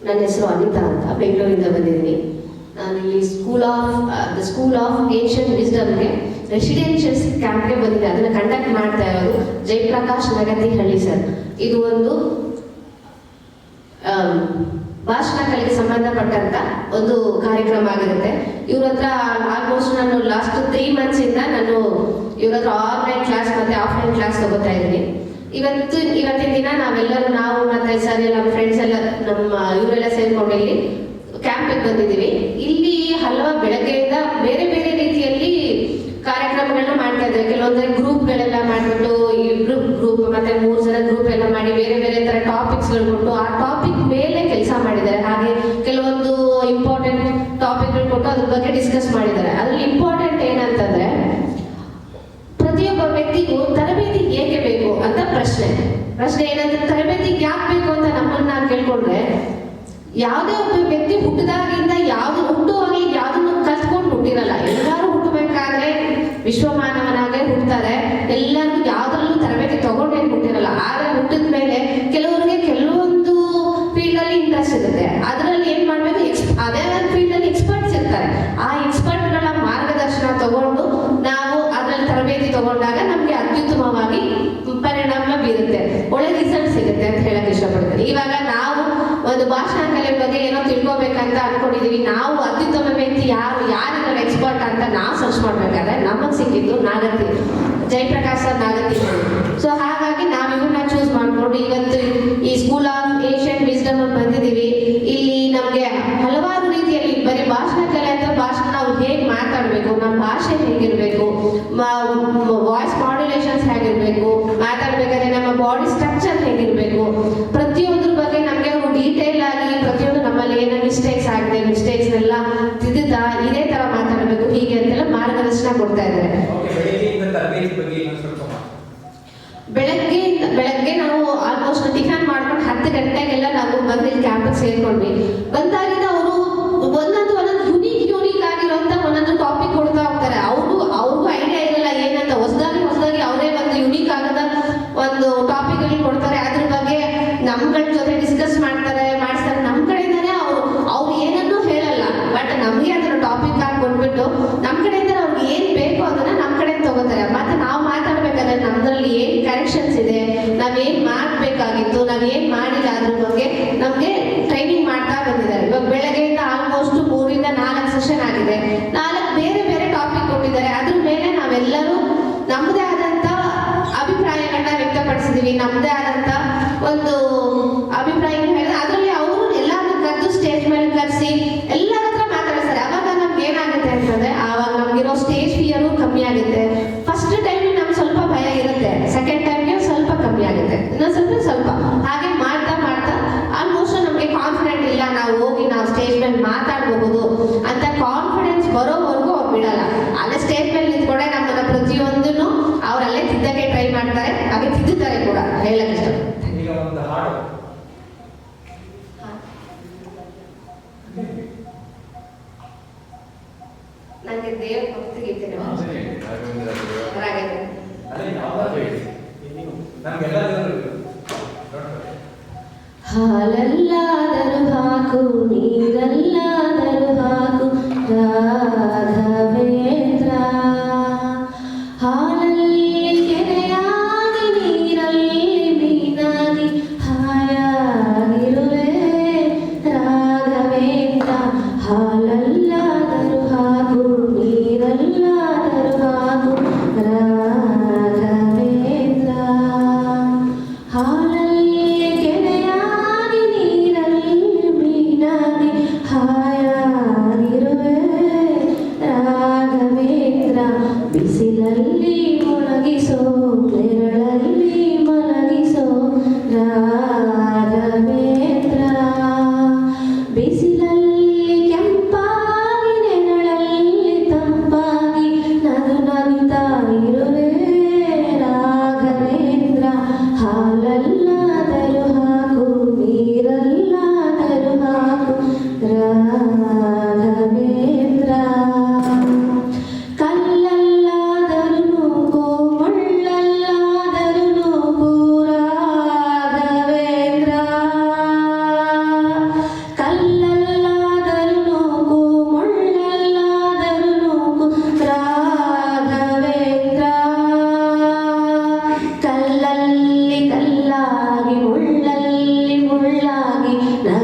ನನ್ನ ಹೆಸರು ಅನಿತಾ ಅಂತ, ಬೆಂಗಳೂರಿಂದ ಬಂದಿದ್ದೀನಿ. ನಾನು ಇಲ್ಲಿ ಸ್ಕೂಲ್ ಆಫ್ ಏನ್ಷಿಯಂಟ್ ವಿಸ್ಡಮ್ಗೆ ರೆಸಿಡೆನ್ಷಿಯಲ್ ಕ್ಯಾಂಪ್ಗೆ ಬಂದಿದ್ದೆ. ಅದನ್ನು ಕಂಡಕ್ಟ್ ಮಾಡ್ತಾ ಇರೋದು ಜಯಪ್ರಕಾಶ್ ನಗತಿಹಳ್ಳಿ ಸರ್. ಇದು ಒಂದು ಭಾಷಣ ಕಲೆಗೆ ಸಂಬಂಧಪಟ್ಟಂತ ಒಂದು ಕಾರ್ಯಕ್ರಮ ಆಗಿರುತ್ತೆ. ಇವ್ರ ಹತ್ರ ಆಲ್ಮೋಸ್ಟ್ ನಾನು ಲಾಸ್ಟ್ 3 months ಇಂದ ನಾನು ಇವ್ರ ಹತ್ರ ಆನ್ಲೈನ್ ಕ್ಲಾಸ್ ಮತ್ತೆ ಆಫ್ಲೈನ್ ಕ್ಲಾಸ್ ತಗೋತಾ ಇದ್ದೀನಿ. ಇವತ್ತಿನ ದಿನ ನಾವು ಮತ್ತೆ ಸರ್ ನಮ್ಮ ಫ್ರೆಂಡ್ಸ್ ಎಲ್ಲ ನಮ್ಮ ಇವರೆಲ್ಲ ಸೇರ್ಕೊಂಡು ಇಲ್ಲಿ ಕ್ಯಾಂಪಿಗೆ ಬಂದಿದ್ದೀವಿ. ಇಲ್ಲಿ ಹಲವಾರು ಬೆಳಗ್ಗೆಯಿಂದ ಬೇರೆ ಬೇರೆ ರೀತಿಯಲ್ಲಿ ಕಾರ್ಯಕ್ರಮಗಳನ್ನ ಮಾಡ್ತಾ ಇದ್ದಾರೆ. ಕೆಲವೊಂದ್ರೆ ಗ್ರೂಪ್ಗಳೆಲ್ಲ ಮಾಡಿಬಿಟ್ಟು ಇಬ್ರು ಗ್ರೂಪ್ ಮತ್ತೆ 3 ಜನ ಗ್ರೂಪ್ ಎಲ್ಲ ಮಾಡಿ ಬೇರೆ ಬೇರೆ ತರ ಟಾಪಿಕ್ಸ್ಗಳು ಕೊಟ್ಟು ಆ ಟಾಪಿಕ್ ಮೇಲೆ ಕೆಲಸ ಮಾಡಿದ್ದಾರೆ. ಹಾಗೆ ಕೆಲವೊಂದು ಇಂಪಾರ್ಟೆಂಟ್ ಟಾಪಿಕ್ಗಳು ಕೊಟ್ಟು ಅದ್ರ ಬಗ್ಗೆ ಡಿಸ್ಕಸ್ ಮಾಡಿದ್ದಾರೆ. ಅದ್ರಲ್ಲಿ ಇಂಪಾರ್ಟೆಂಟ್ ಏನಂತಂದ್ರೆ ಪ್ರತಿಯೊಬ್ಬ ವ್ಯಕ್ತಿಗೂ ತರಬೇತಿ ಏಕೆ ಬೇಕು ಅಂತ ಪ್ರಶ್ನೆ ಏನಂದ್ರೆ ತರಬೇತಿ ಯಾಕೆ ಬೇಕು ಅಂತ ನಮ್ಮನ್ನ ಕೇಳ್ಕೊಂಡ್ರೆ, ಯಾವುದೇ ಒಬ್ಬ ವ್ಯಕ್ತಿ ಹುಟ್ಟಿದಾಗಿಂದ ಹುಟ್ಟುವಾಗಲಿ ಯಾವ್ದನ್ನು ಕಲ್ತ್ಕೊಂಡು ಹುಟ್ಟಿರಲ್ಲ. ಎಲ್ಲರೂ ಹುಟ್ಟಬೇಕಾದ್ರೆ ವಿಶ್ವಮಾನವನಾಗೆ ಹುಡ್ತಾರೆ. ಎಲ್ಲರಿಗೂ ಯಾವ್ದ್ರಲ್ಲೂ ತರಬೇತಿ ತಗೊಂಡೇನು ಹುಟ್ಟಿರಲ್ಲ. ಆದ್ರೆ ಹುಟ್ಟಿದ ಮೇಲೆ ಕೆಲವರಿಗೆ ಕೆಲವೊಂದು ಫೀಲ್ಡ್ ಅಲ್ಲಿ ಇಂಟ್ರೆಸ್ಟ್ ಇರುತ್ತೆ. ಅದರಲ್ಲಿ ಏನ್ ಮಾಡ್ಬೇಕು, ಅದೇ ಫೀಲ್ಡ್ ಅಲ್ಲಿ ಎಕ್ಸ್ಪರ್ಟ್ಸ್ ಇರ್ತಾರೆ. ಆ ಎಕ್ಸ್ಪರ್ಟ್ಗಳ ಮಾರ್ಗದರ್ಶನ ತಗೊಂಡು ನಾವು ಅದರಲ್ಲಿ ತರಬೇತಿ ತಗೊಂಡಾಗ ನಮ್ಗೆ ಅತ್ಯುತ್ತಮವಾಗಿ ಪರಿಣಾಮ ಬೀರುತ್ತೆ, ಒಳ್ಳೆ ರಿಸಲ್ಟ್ ಸಿಗುತ್ತೆ ಅಂತ ಹೇಳಕ್ ಇಷ್ಟಪಡ್ತೀನಿ. ಇವಾಗ ನಾವು ಒಂದು ಭಾಷಣ ಕಲೆ ಬಗ್ಗೆ ಏನೋ ತಿಳ್ಕೊಬೇಕಂತ ಅನ್ಕೊಂಡಿದೀವಿ. ನಾವು ಅತ್ಯುತ್ತಮ ವ್ಯಕ್ತಿ ಯಾರು ಎಕ್ಸ್ಪರ್ಟ್ ಅಂತ ನಾವು ಸರ್ಚ್ ಮಾಡ್ಬೇಕಾದ್ರೆ ನಮಗ್ ಸಿಕ್ಕಿದ್ದು ಜಯಪ್ರಕಾಶ್ ಸರ್ ನಾಗತಿ. ಸೊ ಹಾಗಾಗಿ ನಾವು ಇವ್ರನ್ನ ಚೂಸ್ ಮಾಡ್ಕೊಂಡು ಇವತ್ತು ಈ ಸ್ಕೂಲ್ ಆಫ್ ಏನ್ಷಿಯಂಟ್ ವಿಸ್ಡಮ್ ಬಂದಿದ್ದೀವಿ. ಇಲ್ಲಿ ನಮ್ಗೆ ಹಲವಾರು ರೀತಿಯಲ್ಲಿ ಬರೀ ಭಾಷಣ ಕಲೆ ಅಂತ ಭಾಷಣ ನಾವು ಹೇಗೆ ಮಾತಾಡ್ಬೇಕು, ನಮ್ಮ ಭಾಷೆ ಹೇಗಿರ್ಬೇಕು, ವಾಯ್ಸ್ ಮಾಡ್ಯುಲೇಷನ್ಸ್ ಹೇಗಿರ್ಬೇಕು, ಮಾತಾಡ್ಬೇಕಾದ್ರೆ ನಮ್ಮ ಬಾಡಿ ಸ್ಟ್ರಕ್ಚರ್ ಹೇಗಿರ್ಬೇಕು, ಪ್ರತಿಯೊಂದ್ರ ಬಗ್ಗೆ ನಮ್ಗೆ ಡೀಟೇಲ್ ಆಗಿ ಪ್ರತಿಯೊಂದು ನಮ್ಮಲ್ಲಿ ಏನೋ ಮಿಸ್ಟೇಕ್ಸ್ ಆಗಿದೆ, ಮಿಸ್ಟೇಕ್ಸ್ನೆಲ್ಲ ತಿದ್ದುತ್ತಾ ಇದೇ ತರ ಮಾತಾಡಬೇಕು, ಹೀಗೆ ಅಂತೆಲ್ಲ ಮಾರ್ಗದರ್ಶನ ಕೊಡ್ತಾ ಇದ್ದಾರೆ. ಬೆಳಗ್ಗೆ ನಾವು ಆಲ್ಮೋಸ್ಟ್ ಟಿಫನ್ ಮಾಡ್ಕೊಂಡು 10 ಗಂಟೆಗೆಲ್ಲ ನಾವು ಬಂದು ಕ್ಯಾಂಪಿಗೆ ಸೇರ್ಕೊಂಡ್ವಿ. ಬಂದಾಗಿಂದ ಅವರು ಒಂದೊಂದು ಯುನೀಕ್ ಆಗಿರುವಂತ ಒಂದೊಂದು ಟಾಪಿಕ್ ಕೊಡ್ತಾ ಹೋಗ್ತಾರೆ. ಅವ್ರಿಗೂ ಐಡಿಯಾ ಇರಲ್ಲ ಏನಂತ, ಹೊಸದಾಗಿ ಅವರೇ ಒಂದು ಯುನೀಕ್ ಆಗದ ಒಂದು ಟಾಪಿಕ್ ಅಲ್ಲಿ ಕೊಡ್ತಾರೆ. ಅದ್ರ ಬಗ್ಗೆ ನಮ್ಗಳ ಜೊತೆ ಡಿಸ್ಕಸ್ ಮಾಡಿಸ್ತಾರೆ. ನಮ್ ಕಡೆಯಿಂದಾನೆ ಅವ್ರು ಏನನ್ನೂ ಹೇಳಲ್ಲ, ಬಟ್ ನಮ್ಗೆ ಅದನ್ನ ಟಾಪಿಕ್ ಆಗಿ ಕೊಟ್ಬಿಟ್ಟು ನಮ್ ಕಡೆಯಿಂದ ಅವ್ರಿಗೆ ಏನ್ ಬೇಕೋ ಅದನ್ನ ನಮ್ ಕಡೆ ತಗೋತಾರೆ. ಮತ್ತೆ ನಾವು ಮಾತಾಡ್ಬೇಕಾದ್ರೆ ನಮ್ದ್ರಲ್ಲಿ ಏನ್ ಕರೆಕ್ಷನ್ಸ್ ಇದೆ, ನಾವೇನ್ ಮಾಡ್ಬೇಕಾಗಿತ್ತು, ನಾವೇನ್ ಮಾಡಿಲ್ಲ, ಅದ್ರ ಬಗ್ಗೆ ನಮ್ಗೆ ಟ್ರೈನಿಂಗ್ ಮಾಡ್ತಾ ಬಂದಿದ್ದಾರೆ. ಇವಾಗ ಬೆಳಗ್ಗೆಯಿಂದ ಆಲ್ಮೋಸ್ಟ್ 3 ರಿಂದ 4 ಸೆಷನ್ ಆಗಿದೆ. 4 ಬೇರೆ ಬೇರೆ ಟಾಪಿಕ್ ಕೊಟ್ಟಿದ್ದಾರೆ. ಅದ್ರ ಮೇಲೆ ನಾವೆಲ್ಲರೂ ನಮ್ಮದೇ ಆದಂತ ಅಭಿಪ್ರಾಯಗಳನ್ನ ವ್ಯಕ್ತಪಡಿಸಿದೀವಿ. ನಮ್ಮದೇ ಆದಂತ ಒಂದು ಅಭಿಪ್ರಾಯಗಳನ್ನ ಹೇಳಿದ್ರೆ ಅದರಲ್ಲಿ ಅವರು ಎಲ್ಲಾರು ಕರೆದು ಸ್ಟೇಜ್ ಮೇಲೆ ಕರೆಸಿ ಎಲ್ಲರ ಹತ್ರ ಮಾತಾಡ್ತಾರೆ. ಅವಾಗ ನಮ್ಗೆ ಏನಾಗುತ್ತೆ ಅಂತಂದ್ರೆ ಆವಾಗ ನಮ್ಗಿರೋ ಸ್ಟೇಜ್ ಫಿಯರು ಕಮ್ಮಿ ಆಗುತ್ತೆ. ಫಸ್ಟ್ ಟೈಮ್ ನಮ್ಗೆ ಸ್ವಲ್ಪ ಭಯ ಇರುತ್ತೆ, ಸೆಕೆಂಡ್ ಟೈಮ್ಗೆ ಸ್ವಲ್ಪ ಕಮ್ಮಿ ಆಗುತ್ತೆ, ಇನ್ನೊಂದು ಸ್ವಲ್ಪ ಹಾಗೆ ಮಾಡ್ತಾ ಆಲ್ಮೋಸ್ಟ್ ನಮ್ಗೆ ಕಾನ್ಫಿಡೆಂಟ್ ಇಲ್ಲ, ನಾವು ಸ್ಟೇಜ್ ಮೇಲೆ ಮಾತಾಡಬಹುದು ಅಂತ ಕಾನ್ಫಿಡೆನ್ಸ್ ಬರೋವರೆಗೂ ಅವ್ರು ಬಿಡಲ್ಲ. ಅಲ್ಲೇ ಸ್ಟೇಜ್ ಮೇಲೆ ನಿಂತ್ಕೊಂಡೆ ನಮ್ಮನ್ನ ಪ್ರತಿಯೊಂದನ್ನು ಅವರಲ್ಲೇ ತಿದ್ದಕ್ಕೆ ಟ್ರೈ ಮಾಡ್ತಾರೆ, ಹಾಗೆ ತಿದ್ದುತ್ತಾರೆ ಕೂಡ. ಹೇಳಕ್ ಇಷ್ಟ ನನಗೆ ದೇವ್ರ ಭಕ್ತಿಗಿದ್ದೇನೆ. ಹಾಲಲ್ಲಾದರೂ ಹಾಕು, ನೀರಲ್ಲಾದರೂ ಹಾಕು ರಾಘವೇಂದ್ರ. ಹಾಲಲ್ಲಿ ಕೆನೆಯಾಗಿ, ನೀರಲ್ಲಿ ಮೀನಾಗಿ ಹಾಯಾಗಿರುವೆ ರಾಘವೇಂದ್ರ. ಹಾಲಲ್ಲಾದರೂ ಹಾಕು, ನೀರಲ್ಲಾದರೂ ಹಾಕು ರಾಘವೇಂದ್ರ. ಹಾಲಲ್ಲಿ ಕೆನೆಯಾಗಿ, ನೀರಲ್ಲಿ ಆಗಿ